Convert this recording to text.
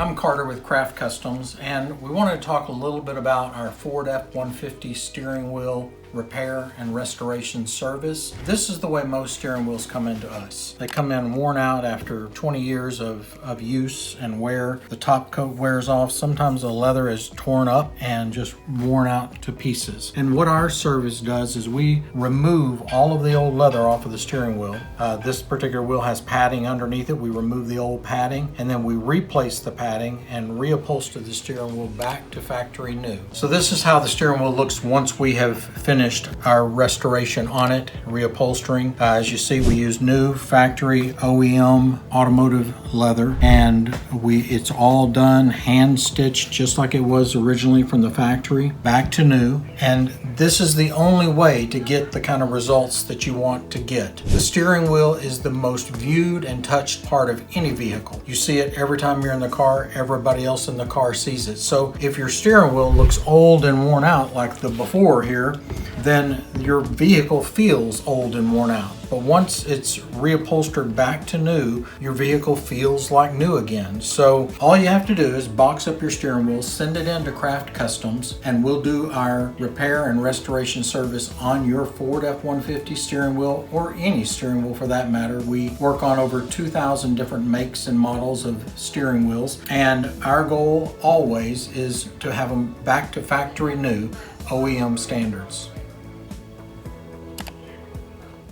I'm Carter with Craft Customs, and we wanted to talk a little bit about our Ford F-150 steering wheel repair and restoration service. This is the way most steering wheels come into us. They come in worn out after 20 years of use and wear. The top coat wears off. Sometimes the leather is torn up and just worn out to pieces. And what our service does is we remove all of the old leather off of the steering wheel. This particular wheel has padding underneath it. We remove the old padding and then we replace the padding and reupholster the steering wheel back to factory new. So this is how the steering wheel looks once we have finished our restoration on it, reupholstering. As you see, we use new factory OEM automotive leather, and it's all done hand stitched just like it was originally from the factory, back to new. And this is the only way to get the kind of results that you want to get. The steering wheel is the most viewed and touched part of any vehicle. You see it every time you're in the car, everybody else in the car sees it. So if your steering wheel looks old and worn out like the before here, then your vehicle feels old and worn out. But once it's reupholstered back to new, your vehicle feels like new again. So all you have to do is box up your steering wheel, send it in to Craft Customs, and we'll do our repair and restoration service on your Ford F-150 steering wheel, or any steering wheel for that matter. We work on over 2,000 different makes and models of steering wheels, and our goal always is to have them back to factory new, OEM standards.